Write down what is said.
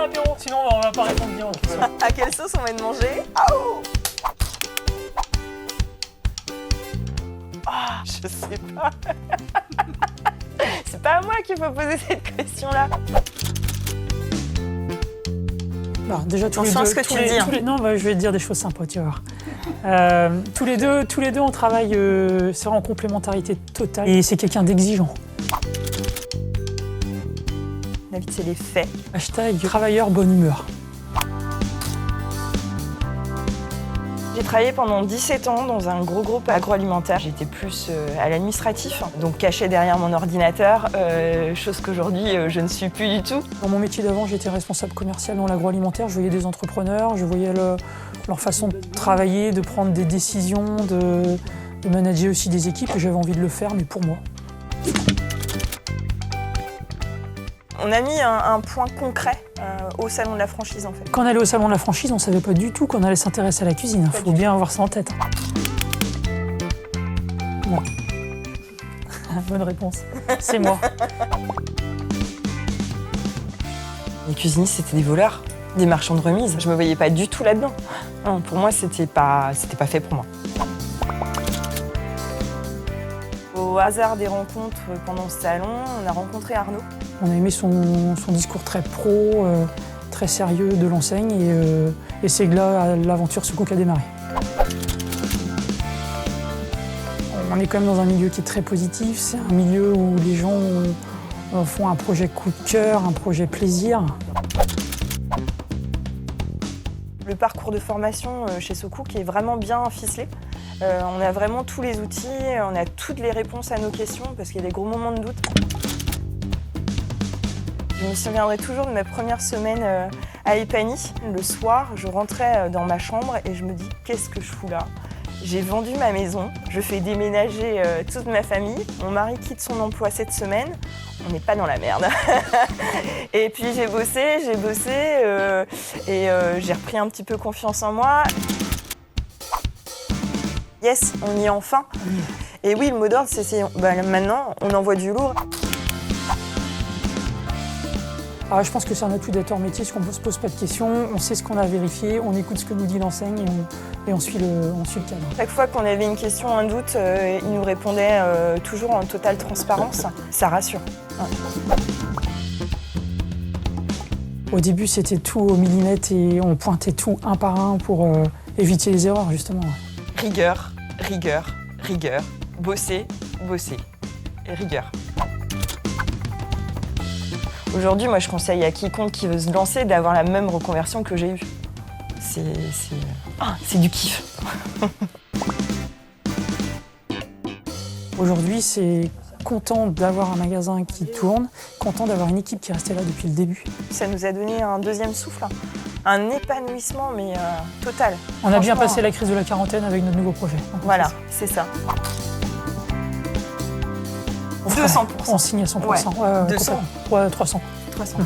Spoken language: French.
l'apéro. Sinon, on va pas répondre bien. À quelle sauce on va de manger? Oh, je sais pas. C'est pas à moi qu'il faut poser cette question-là. Bah, déjà, tous les Attention à deux, ce que tous tu les- dis, hein. tous les- Non, bah, je vais te dire des choses sympas, tu vas voir. Tous les deux, on travaille c'est en complémentarité totale. Et c'est quelqu'un d'exigeant. David, c'est les faits. Hashtag travailleur bonne humeur. J'ai travaillé pendant 17 ans dans un gros groupe agroalimentaire. J'étais plus à l'administratif, donc caché derrière mon ordinateur, chose qu'aujourd'hui je ne suis plus du tout. Dans mon métier d'avant, j'étais responsable commercial dans l'agroalimentaire. Je voyais des entrepreneurs, je voyais leur façon de travailler, de prendre des décisions, de manager aussi des équipes. Et j'avais envie de le faire, mais pour moi. On a mis un point concret au salon de la franchise en fait. Quand on allait au salon de la franchise, on ne savait pas du tout qu'on allait s'intéresser à la cuisine. Il faut bien avoir ça en tête. Moi. Bonne réponse. C'est moi. Les cuisinistes, c'était des voleurs, des marchands de remise. Je me voyais pas du tout là-dedans. Non, pour moi, c'était pas fait pour moi. Au hasard des rencontres pendant ce salon, on a rencontré Arnaud. On a aimé son discours très pro, très sérieux de l'enseigne et c'est là l'aventure Sous Cook a démarré. On est quand même dans un milieu qui est très positif, c'est un milieu où les gens font un projet coup de cœur, un projet plaisir. Le parcours de formation chez SoCook est vraiment bien ficelé. On a vraiment tous les outils, on a toutes les réponses à nos questions parce qu'il y a des gros moments de doute. Je me souviendrai toujours de ma première semaine à Epany. Le soir, je rentrais dans ma chambre et je me dis « qu'est-ce que je fous là ?» J'ai vendu ma maison, je fais déménager toute ma famille. Mon mari quitte son emploi cette semaine. On n'est pas dans la merde. Et puis j'ai bossé et j'ai repris un petit peu confiance en moi. Yes, on y est enfin. Et oui, le mot d'ordre, c'est maintenant, on envoie du lourd. Alors, je pense que c'est un atout d'être hors métier, parce qu'on ne se pose pas de questions, on sait ce qu'on a vérifié, on écoute ce que nous dit l'enseigne et on suit le cadre. Chaque fois qu'on avait une question, un doute, il nous répondait toujours en totale transparence. Ça rassure. Ouais. Au début, c'était tout au millimètre et on pointait tout un par un pour éviter les erreurs, justement. Rigueur, rigueur, rigueur. Bosser, bosser. Et rigueur. Aujourd'hui, moi, je conseille à quiconque qui veut se lancer d'avoir la même reconversion que j'ai eue. C'est du kiff. Aujourd'hui, c'est content d'avoir un magasin qui tourne, content d'avoir une équipe qui est restée là depuis le début. Ça nous a donné un deuxième souffle, un épanouissement, mais total. On a bien passé la crise de la quarantaine avec notre nouveau projet. Voilà, c'est ça. 200%. On signe à 100%. Ouais. Ouais, 200. Ouais, 300. 300.